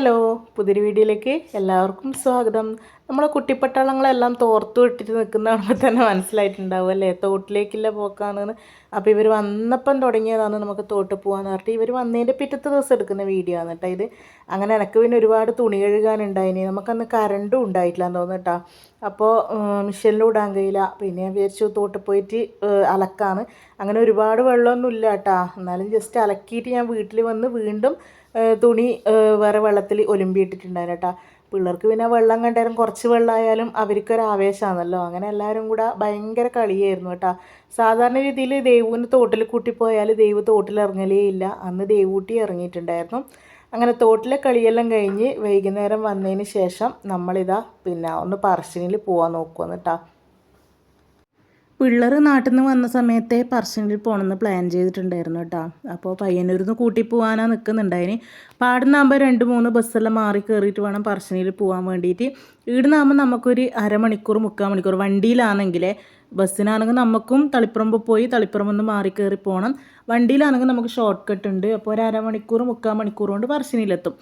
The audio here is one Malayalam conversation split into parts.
ഹലോ, പുതിയൊരു വീഡിയോയിലേക്ക് എല്ലാവർക്കും സ്വാഗതം. നമ്മളെ കുട്ടിപ്പട്ടാളങ്ങളെല്ലാം തോർത്തു ഇട്ടിട്ട് നിൽക്കുന്ന കാണുമ്പോൾ തന്നെ മനസ്സിലായിട്ടുണ്ടാവും അല്ലേ, തോട്ടിലേക്കുള്ള പോക്കാണെന്ന്. അപ്പോൾ ഇവർ വന്നപ്പം തുടങ്ങിയതാണ് നമുക്ക് തോട്ടിൽ പോകാമെന്ന് പറഞ്ഞിട്ട്. ഇവർ വന്നതിൻ്റെ പിറ്റത്തെ ദിവസം എടുക്കുന്ന വീഡിയോ ആണ് കേട്ടോ ഇത്. അങ്ങനെ എനിക്ക് പിന്നെ ഒരുപാട് തുണി കഴുകാനുണ്ടായിനി. നമുക്കന്ന് കറണ്ടും ഉണ്ടായിട്ടില്ല എന്ന് തോന്നുന്നു കേട്ടോ. അപ്പോൾ മിഷനിലും ഇടാൻ കഴിയില്ല. പിന്നെ വിചാരിച്ചു തോട്ടിൽ പോയിട്ട് അലക്കാണ്. അങ്ങനെ ഒരുപാട് വെള്ളമൊന്നും ഇല്ല കേട്ടോ. എന്നാലും ജസ്റ്റ് അലക്കിയിട്ട് ഞാൻ വീട്ടിൽ വന്ന് വീണ്ടും തുണി വേറെ വെള്ളത്തിൽ ഒലുമ്പിയിട്ടിട്ടുണ്ടായിരുന്നു കേട്ടോ. പിള്ളേർക്ക് പിന്നെ വെള്ളം കണ്ടാലും കുറച്ച് വെള്ളമായാലും അവർക്കൊരാവേശമാണല്ലോ. അങ്ങനെ എല്ലാവരും കൂടെ ഭയങ്കര കളിയായിരുന്നു കേട്ടോ. സാധാരണ രീതിയിൽ ദേവുവിന് തോട്ടിൽ കൂട്ടിപ്പോയാൽ ദേവ് തോട്ടിലിറങ്ങലേ ഇല്ല. അന്ന് ദേവൂട്ടി ഇറങ്ങിയിട്ടുണ്ടായിരുന്നു. അങ്ങനെ തോട്ടിലെ കളിയെല്ലാം കഴിഞ്ഞ് വൈകുന്നേരം വന്നതിന് ശേഷം നമ്മളിതാ പിന്നെ ഒന്ന് പറശ്ശിനിയിൽ പോകാൻ നോക്കുമെന്ന് കേട്ടോ. പിള്ളേർ നാട്ടിൽ നിന്ന് വന്ന സമയത്തെ പറശ്ശിനിയിൽ പോകണമെന്ന് പ്ലാൻ ചെയ്തിട്ടുണ്ടായിരുന്നു കേട്ടോ. അപ്പോൾ പയ്യന്നൂരിൽ നിന്ന് കൂട്ടി പോകാനാണ് നിൽക്കുന്നുണ്ടായിന്. പാടുന്നാകുമ്പോൾ 2-3 ബസ്സെല്ലാം മാറി കയറിയിട്ട് വേണം പറശ്ശിനിയിൽ പോകാൻ വേണ്ടിയിട്ട്. ഈടുന്നാകുമ്പോൾ നമുക്കൊരു അരമണിക്കൂർ 3/4 മണിക്കൂർ വണ്ടിയിലാണെങ്കിലേ. ബസ്സിനാണെങ്കിൽ നമുക്കും തളിപ്പറമ്പ് പോയി തളിപ്പറമ്പ് നിന്ന് മാറി കയറി പോകണം. വണ്ടിയിലാണെങ്കിൽ നമുക്ക് ഷോർട്ട് കട്ട് ഉണ്ട്. അപ്പോൾ ഒരു അരമണിക്കൂർ 3/4 മണിക്കൂർ കൊണ്ട് പറശ്ശിനിയിലെത്തും.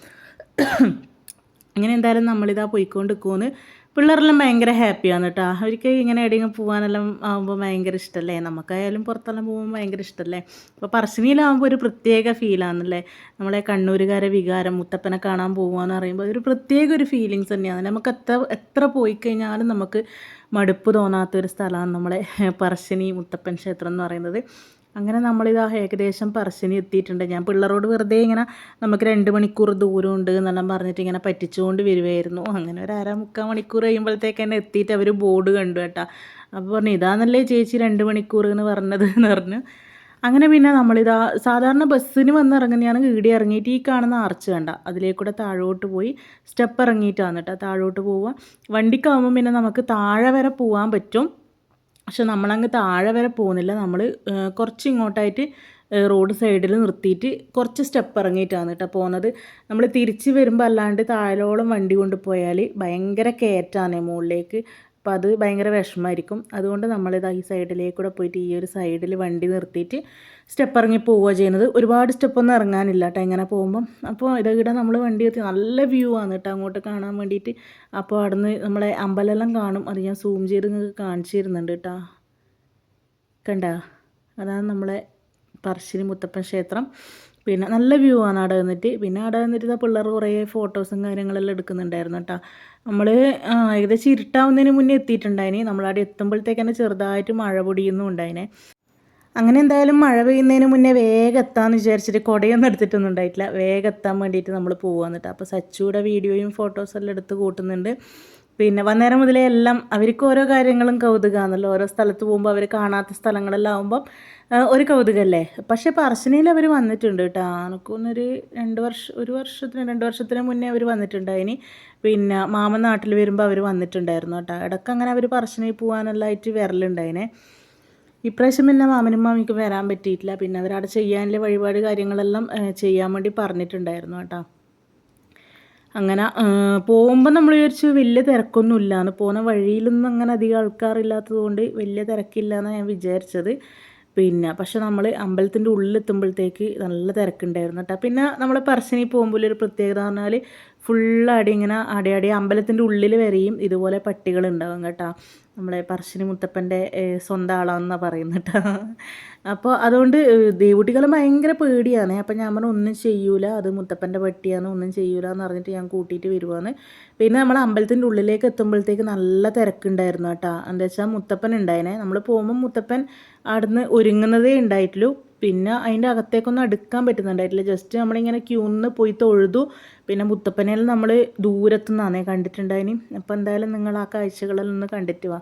അങ്ങനെ എന്തായാലും നമ്മളിതാ പോയിക്കൊണ്ട് നിൽക്കുമെന്ന്. പിള്ളേരെല്ലാം ഭയങ്കര ഹാപ്പിയാണ് കേട്ടോ. അവർക്ക് ഇങ്ങനെ എവിടെയെങ്കിലും പോകാനെല്ലാം ആകുമ്പോൾ ഭയങ്കര ഇഷ്ടമല്ലേ. നമുക്കായാലും പുറത്തെല്ലാം പോകുമ്പോൾ ഭയങ്കര ഇഷ്ടമല്ലേ. അപ്പോൾ പറശ്ശിനിയിലാകുമ്പോൾ ഒരു പ്രത്യേക ഫീലാണല്ലേ. നമ്മളെ കണ്ണൂരുകാരെ വികാരം മുത്തപ്പനെ കാണാൻ പോകുകയെന്ന് പറയുമ്പോൾ ഒരു പ്രത്യേക ഒരു ഫീലിങ്സ് തന്നെയാണ്. നമുക്ക് എത്ര പോയി കഴിഞ്ഞാലും നമുക്ക് മടുപ്പ് തോന്നാത്തൊരു സ്ഥലമാണ് നമ്മളെ പറശ്ശിനി മുത്തപ്പൻ ക്ഷേത്രം എന്ന് പറയുന്നത്. അങ്ങനെ നമ്മളിതാ ഏകദേശം പറശ്ശിനി എത്തിയിട്ടുണ്ട്. ഞാൻ പിള്ളേരോട് വെറുതെ ഇങ്ങനെ നമുക്ക് 2 മണിക്കൂർ ദൂരമുണ്ട് എന്നെല്ലാം പറഞ്ഞിട്ട് ഇങ്ങനെ പറ്റിച്ചുകൊണ്ട് വരുമായിരുന്നു. അങ്ങനെ ഒരു 1/4-3/4 മണിക്കൂർ കഴിയുമ്പോഴത്തേക്ക് തന്നെ എത്തിയിട്ട് അവർ ബോർഡ് കണ്ടു കേട്ടോ. അപ്പോൾ പറഞ്ഞു ഇതാണല്ലേ ചേച്ചി 2 മണിക്കൂർ എന്ന് പറഞ്ഞത് എന്ന് പറഞ്ഞു. അങ്ങനെ പിന്നെ നമ്മളിതാ സാധാരണ ബസ്സിന് വന്നിറങ്ങുന്നതാണ്. ഈടെ ഇറങ്ങിയിട്ട് ഈ കാണുന്ന ആർച്ച് കണ്ട അതിലേക്കൂടെ താഴോട്ട് പോയി സ്റ്റെപ്പ് ഇറങ്ങിയിട്ടാണ് കേട്ടോ താഴോട്ട് പോവുക. വണ്ടിക്കാവുമ്പോൾ പിന്നെ നമുക്ക് താഴെ വരെ പോകാൻ പറ്റും. പക്ഷെ നമ്മളങ്ങ് താഴെ വരെ പോകുന്നില്ല. നമ്മൾ കുറച്ച് ഇങ്ങോട്ടായിട്ട് റോഡ് സൈഡിൽ നിർത്തിയിട്ട് കുറച്ച് സ്റ്റെപ്പ് ഇറങ്ങിയിട്ടാണ് കേട്ടോ പോകുന്നത്. നമ്മൾ തിരിച്ച് വരുമ്പോൾ അല്ലാണ്ട് താഴോളം വണ്ടി കൊണ്ട് പോയാൽ ഭയങ്കര കയറ്റാണ് മുകളിലേക്ക്. അപ്പോൾ അത് ഭയങ്കര വിഷമമായിരിക്കും. അതുകൊണ്ട് നമ്മളിത് ഈ സൈഡിലേക്കൂടെ പോയിട്ട് ഈ ഒരു സൈഡിൽ വണ്ടി നിർത്തിയിട്ട് സ്റ്റെപ്പ് ഇറങ്ങി പോവുക ചെയ്യുന്നത്. ഒരുപാട് സ്റ്റെപ്പൊന്നും ഇറങ്ങാനില്ല കേട്ടോ ഇങ്ങനെ പോകുമ്പം. അപ്പോൾ ഇതവിടെ നമ്മൾ വണ്ടി എത്തി നല്ല വ്യൂ ആണ് കേട്ടോ അങ്ങോട്ട് കാണാൻ വേണ്ടിയിട്ട്. അപ്പോൾ അവിടെ നിന്ന് നമ്മളെ അമ്പലമെല്ലാം കാണും. അത് ഞാൻ സൂം ചെയ്ത് നിങ്ങൾക്ക് കാണിച്ചു തരുന്നുണ്ട് കേട്ടോ. കണ്ടോ, അതാണ് നമ്മളെ പറശ്ശിനി മുത്തപ്പൻ ക്ഷേത്രം. പിന്നെ നല്ല വ്യൂ ആണ് അവിടെ നിന്നിട്ട്. പിന്നെ അവിടെ നിന്നിട്ട് പിള്ളേർ കുറേ ഫോട്ടോസും കാര്യങ്ങളെല്ലാം എടുക്കുന്നുണ്ടായിരുന്നു കേട്ടോ. നമ്മൾ ഏകദേശം ഇരുട്ടാവുന്നതിന് മുന്നേ എത്തിയിട്ടുണ്ടായിന്. നമ്മളവിടെ എത്തുമ്പോഴത്തേക്ക് തന്നെ ചെറുതായിട്ട് മഴ പൊടിയൊന്നും ഉണ്ടായിനെ. അങ്ങനെ എന്തായാലും മഴ പെയ്യുന്നതിന് മുന്നേ വേഗം എത്താമെന്ന് വിചാരിച്ചിട്ട് കുടയൊന്നും എടുത്തിട്ടൊന്നും ഉണ്ടായിട്ടില്ല. വേഗം എത്താൻ വേണ്ടിയിട്ട് നമ്മൾ പോകാൻ കേട്ടോ. അപ്പോൾ സച്ചുയുടെ വീഡിയോയും ഫോട്ടോസെല്ലാം എടുത്ത് കൂട്ടുന്നുണ്ട്. പിന്നെ വന്നേരം മുതലേ എല്ലാം അവർക്ക് ഓരോ കാര്യങ്ങളും കൗതുകമാണല്ലോ. ഓരോ സ്ഥലത്ത് പോകുമ്പോൾ അവർ കാണാത്ത സ്ഥലങ്ങളെല്ലാം ആകുമ്പം ഒരു കൗതുകമല്ലേ. പക്ഷേ പറശ്ശിനിയിൽ അവർ വന്നിട്ടുണ്ട് കേട്ടോ. എനിക്കൊന്നൊരു 2 വർഷത്തിന് മുന്നേ അവർ വന്നിട്ടുണ്ടായിനി. പിന്നെ മാമൻ നാട്ടിൽ വരുമ്പോൾ അവർ വന്നിട്ടുണ്ടായിരുന്നു കേട്ടോ. ഇടയ്ക്ക് അങ്ങനെ അവർ പറശ്ശിനിയിൽ പോകാനെല്ലാമായിട്ട് വരലുണ്ടായിനെ. ഇപ്രാവശ്യം പിന്നെ മാമനും മാമിക്കും വരാൻ പറ്റിയിട്ടില്ല. പിന്നെ അവരവിടെ ചെയ്യാനുള്ള വഴിപാട് കാര്യങ്ങളെല്ലാം ചെയ്യാൻ വേണ്ടി പറഞ്ഞിട്ടുണ്ടായിരുന്നു കേട്ടോ. അങ്ങനെ പോകുമ്പോൾ നമ്മൾ വിചാരിച്ചു വലിയ തിരക്കൊന്നും ഇല്ലയെന്ന്. പോകുന്ന വഴിയിലൊന്നും അങ്ങനെ അധികം ആൾക്കാരില്ലാത്തത് കൊണ്ട് വലിയ തിരക്കില്ല എന്നാണ് ഞാൻ വിചാരിച്ചത്. പിന്നെ പക്ഷെ നമ്മൾ അമ്പലത്തിൻ്റെ ഉള്ളിലെത്തുമ്പോഴത്തേക്ക് നല്ല തിരക്കുണ്ടായിരുന്നു കേട്ടോ. പിന്നെ നമ്മൾ പറശ്ശിനി പോകുമ്പോൾ ഒരു പ്രത്യേകത എന്ന് പറഞ്ഞാൽ ഫുള്ളടി ഇങ്ങനെ അടയാടി അമ്പലത്തിൻ്റെ ഉള്ളിൽ വരെയും ഇതുപോലെ പട്ടികളുണ്ടാവും കേട്ടോ. നമ്മളെ പറശ്ശിനി മുത്തപ്പൻ്റെ സ്വന്തം ആളാണെന്നാണ് പറയുന്നത് കേട്ടോ. അപ്പോൾ അതുകൊണ്ട് ദേവുട്ടികൾ ഭയങ്കര പേടിയാണ്. അപ്പോൾ ഞാൻ പറഞ്ഞു ഒന്നും ചെയ്യൂല, അത് മുത്തപ്പൻ്റെ പട്ടിയാണ്, ഒന്നും ചെയ്യൂല എന്ന് പറഞ്ഞിട്ട് ഞാൻ കൂട്ടിയിട്ട് വരുവാന്ന്. പിന്നെ നമ്മൾ അമ്പലത്തിൻ്റെ ഉള്ളിലേക്ക് എത്തുമ്പോഴത്തേക്ക് നല്ല തിരക്കുണ്ടായിരുന്നു കേട്ടോ. എന്താ വെച്ചാൽ മുത്തപ്പൻ ഉണ്ടായിനെ. നമ്മൾ പോകുമ്പോൾ മുത്തപ്പൻ അവിടുന്ന് ഒരുങ്ങുന്നതേ ഉണ്ടായിട്ടുള്ളൂ. പിന്നെ അതിൻ്റെ അകത്തേക്കൊന്നും അടുക്കാൻ പറ്റുന്നുണ്ടായിട്ടില്ല. ജസ്റ്റ് നമ്മളിങ്ങനെ ക്യൂ നിന്ന് പോയി തൊഴുതു. പിന്നെ മുത്തപ്പനെല്ലാം നമ്മൾ ദൂരത്തുനിന്നാണേ കണ്ടിട്ടുണ്ടായിനി. അപ്പോൾ എന്തായാലും നിങ്ങൾ ആ കാഴ്ചകളെല്ലാം ഒന്ന് കണ്ടിട്ട് വാ.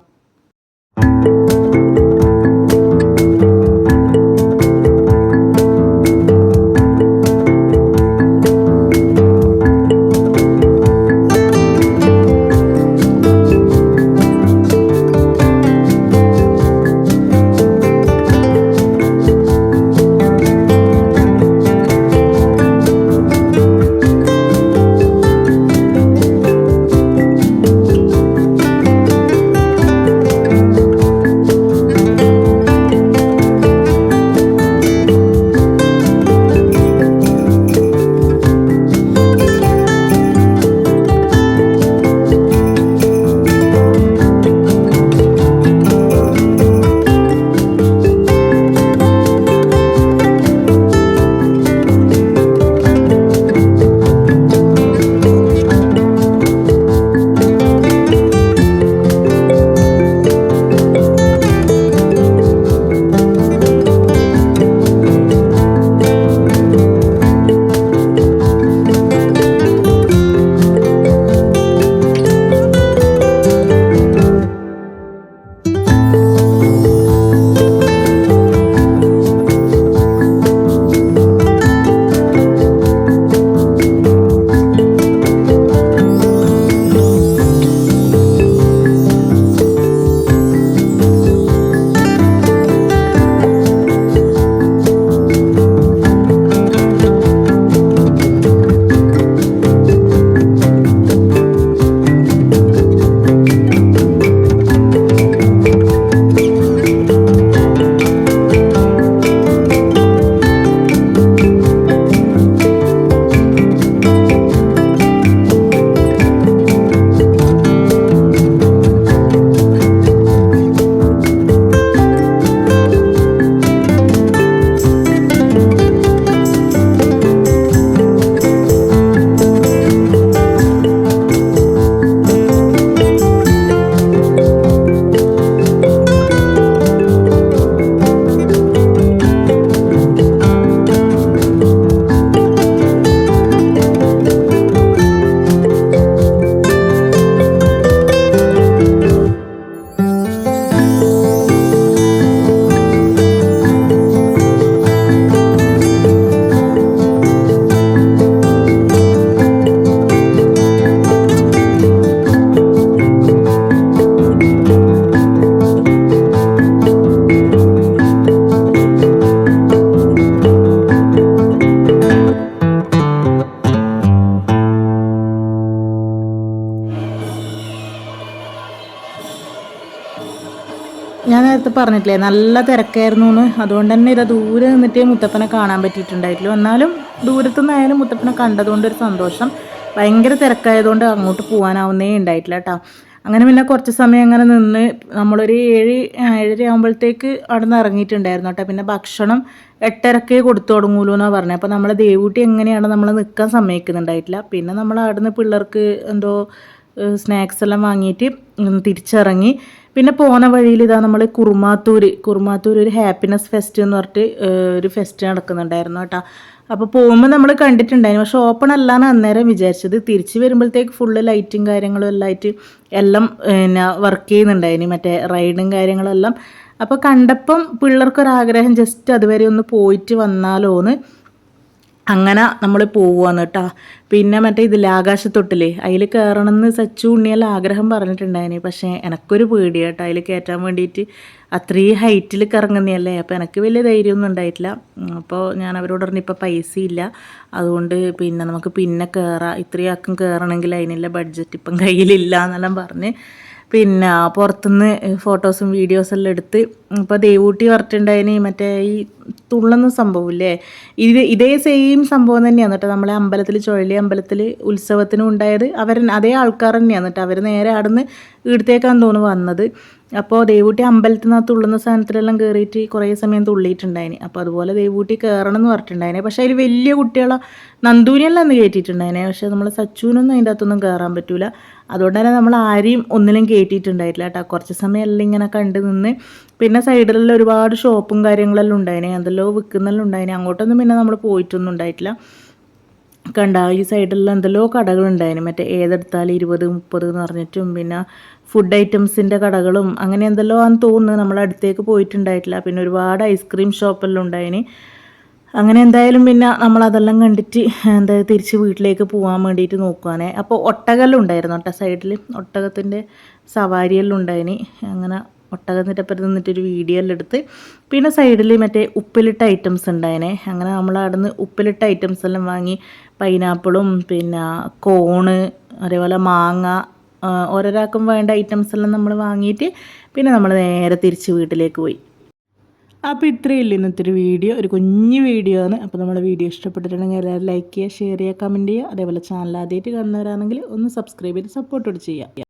ഞാൻ നേരത്തെ പറഞ്ഞിട്ടില്ലേ നല്ല തിരക്കായിരുന്നു എന്ന്. അതുകൊണ്ട് തന്നെ ഇതാ ദൂരെ നിന്നിട്ട് മുത്തപ്പനെ കാണാൻ പറ്റിയിട്ടുണ്ടായിട്ടില്ല. എന്നാലും ദൂരത്തുനിന്നായാലും മുത്തപ്പനെ കണ്ടതുകൊണ്ടൊരു സന്തോഷം. ഭയങ്കര തിരക്കായതുകൊണ്ട് അങ്ങോട്ട് പോകാനാവുന്നേ ഉണ്ടായിട്ടില്ല കേട്ടോ. അങ്ങനെ പിന്നെ കുറച്ച് സമയം അങ്ങനെ നിന്ന് നമ്മളൊരു 7-7:30 ആകുമ്പോഴത്തേക്ക് അവിടെ നിന്ന് ഇറങ്ങിയിട്ടുണ്ടായിരുന്നു കേട്ടോ. പിന്നെ ഭക്ഷണം 8:30 കൊടുത്തു തുടങ്ങൂലോ എന്നാണ് പറഞ്ഞത്. അപ്പോൾ നമ്മളെ ദേവൂട്ടി എങ്ങനെയാണ് നമ്മൾ നിൽക്കാൻ സമ്മതിക്കുന്നുണ്ടായിട്ടില്ല. പിന്നെ നമ്മൾ അവിടെ നിന്ന് പിള്ളേർക്ക് എന്തോ സ്നാക്സ് എല്ലാം വാങ്ങിയിട്ട് തിരിച്ചിറങ്ങി. പിന്നെ പോണ വഴിയിൽ ഇതാ നമ്മൾ കുറുമാത്തൂർ ഒരു ഹാപ്പിനെസ് ഫെസ്റ്റ് എന്ന് പറഞ്ഞിട്ട് ഒരു ഫെസ്റ്റ് നടക്കുന്നുണ്ടായിരുന്നു കേട്ടോ. അപ്പോൾ പോകുമ്പോൾ നമ്മൾ കണ്ടിട്ടുണ്ടായിരുന്നു, പക്ഷെ ഓപ്പൺ അല്ലാന്ന് അന്നേരം വിചാരിച്ചത്. തിരിച്ച് വരുമ്പോഴത്തേക്ക് ഫുള്ള് ലൈറ്റും കാര്യങ്ങളും എല്ലാം ആയിട്ട് എല്ലാം പിന്നെ വർക്ക് ചെയ്യുന്നുണ്ടായിരുന്നു, മറ്റേ റൈഡും കാര്യങ്ങളെല്ലാം. അപ്പോൾ കണ്ടപ്പം പിള്ളേർക്കൊരാഗ്രഹം ജസ്റ്റ് അതുവരെ ഒന്ന് പോയിട്ട് വന്നാലോന്ന് അങ്ങനെ നമ്മൾ പോവുകയാണ് കേട്ടോ. പിന്നെ മറ്റേ ഇതില്ലേ ആകാശത്തൊട്ടില്ലേ, അതിൽ കയറണമെന്ന് സച്ചു ഉണ്ണിയെല്ലാം ആഗ്രഹം പറഞ്ഞിട്ടുണ്ടായിന്. പക്ഷേ എനിക്കൊരു പേടിയാണ് കേട്ടോ അതിൽ കയറ്റാൻ വേണ്ടിയിട്ട്. അത്രയും ഹൈറ്റിൽ കറങ്ങുന്നതല്ലേ, അപ്പോൾ എനിക്ക് വലിയ ധൈര്യമൊന്നും ഉണ്ടായിട്ടില്ല. അപ്പോൾ ഞാൻ അവരോട് പറഞ്ഞു ഇപ്പോൾ പൈസ ഇല്ല, അതുകൊണ്ട് പിന്നെ നമുക്ക് പിന്നെ കയറാം, ഇത്രയും ആക്കും കയറണമെങ്കിൽ അതിനുള്ള ബഡ്ജറ്റ് ഇപ്പം കയ്യിലില്ല എന്നെല്ലാം പറഞ്ഞ് പിന്നെ പുറത്തുനിന്ന് ഫോട്ടോസും വീഡിയോസെല്ലാം എടുത്ത്. ഇപ്പോൾ ദേവൂട്ടി പറഞ്ഞിട്ടുണ്ടായിന് മറ്റേ ഈ തുള്ളുന്ന സംഭവമില്ലേ, ഇതേ സെയിം സംഭവം തന്നെയാണ് കേട്ടോ നമ്മളെ അമ്പലത്തിൽ, ചുഴലി അമ്പലത്തിൽ ഉത്സവത്തിനും ഉണ്ടായത്. അതേ ആൾക്കാർ തന്നെയാണ് കേട്ടോ. അവർ നേരെ അവിടുന്ന് ഇവിടത്തേക്കാന്ന് തോന്നുന്നു വന്നത്. അപ്പോൾ ദേവൂട്ടി അമ്പലത്തിൽ നിന്ന് തുള്ളുന്ന സാധനത്തിലെല്ലാം കയറിയിട്ട് കുറേ സമയം തുള്ളിയിട്ടുണ്ടായിന്. അപ്പോൾ അതുപോലെ ദേവൂട്ടി കയറണം എന്ന് പറഞ്ഞിട്ടുണ്ടായിനെ. പക്ഷേ അതിൽ വലിയ കുട്ടികളെ നന്ദൂനെല്ലാം അന്ന് കയറ്റിയിട്ടുണ്ടായിനെ. പക്ഷേ നമ്മൾ സച്ചുവിനൊന്നും അതിൻ്റെ അകത്തൊന്നും കയറാൻ പറ്റൂല. അതുകൊണ്ട് തന്നെ നമ്മൾ ആരെയും ഒന്നിലും കയറ്റിയിട്ടുണ്ടായിട്ടില്ല കേട്ടോ. കുറച്ച് സമയം എല്ലാം ഇങ്ങനെ കണ്ടു നിന്ന്. പിന്നെ സൈഡിലെല്ലാം ഒരുപാട് ഷോപ്പും കാര്യങ്ങളെല്ലാം ഉണ്ടായിനെ, എന്തെല്ലോ വിൽക്കുന്നെല്ലാം ഉണ്ടായിനെ. അങ്ങോട്ടൊന്നും പിന്നെ നമ്മൾ പോയിട്ടൊന്നും ഉണ്ടായിട്ടില്ല. കണ്ട ഈ സൈഡിലെല്ലാം എന്തെല്ലോ കടകളുണ്ടായിന്, മറ്റേ ഏതെടുത്താൽ 20-30 എന്ന് പറഞ്ഞിട്ടും പിന്നെ ഫുഡ് ഐറ്റംസിൻ്റെ കടകളും അങ്ങനെ എന്തെല്ലോ ആണെന്ന് തോന്നുന്നു. നമ്മൾ അടുത്തേക്ക് പോയിട്ടുണ്ടായിട്ടില്ല. പിന്നെ ഒരുപാട് ഐസ്ക്രീം ഷോപ്പെല്ലാം ഉണ്ടായിന്. അങ്ങനെ എന്തായാലും പിന്നെ നമ്മളതെല്ലാം കണ്ടിട്ട് തിരിച്ച് വീട്ടിലേക്ക് പോകാൻ വേണ്ടിയിട്ട് നോക്കുവാനേ. അപ്പോൾ ഒട്ടകെല്ലാം ഉണ്ടായിരുന്നു കേട്ടോ സൈഡിൽ, ഒട്ടകത്തിൻ്റെ സവാരിയെല്ലാം ഉണ്ടായിന്. അങ്ങനെ ഒട്ടകത്തിൻ്റെ അപ്പുറത്ത് നിന്നിട്ടൊരു വീഡിയോ എല്ലാം എടുത്ത്. പിന്നെ സൈഡിൽ മറ്റേ ഉപ്പിലിട്ട ഐറ്റംസ് ഉണ്ടായിനെ. അങ്ങനെ നമ്മൾ അവിടെ നിന്ന് ഉപ്പിലിട്ട ഐറ്റംസ് എല്ലാം വാങ്ങി. പൈനാപ്പിളും പിന്നെ കോണ്, അതേപോലെ മാങ്ങ, ഓരോരാൾക്കും വേണ്ട ഐറ്റംസ് എല്ലാം നമ്മൾ വാങ്ങിയിട്ട് പിന്നെ നമ്മൾ നേരെ തിരിച്ച് വീട്ടിലേക്ക് പോയി. അപ്പോൾ ഇത്രയേ ഉള്ളൂ ഇന്നത്തെ ഒരു വീഡിയോ, ഒരു കുഞ്ഞു വീഡിയോ ആണ്. അപ്പോൾ നമ്മുടെ വീഡിയോ ഇഷ്ടപ്പെട്ടിട്ടുണ്ടെങ്കിൽ എല്ലാവരും ലൈക്ക് ചെയ്യുക, ഷെയർ ചെയ്യുക, കമൻറ്റ് ചെയ്യുക. അതേപോലെ ചാനൽ ആദ്യമായിട്ട് കാണുന്നവരാണെങ്കിൽ ഒന്ന് സബ്സ്ക്രൈബ് ചെയ്ത് സപ്പോർട്ടോട് ചെയ്യുക.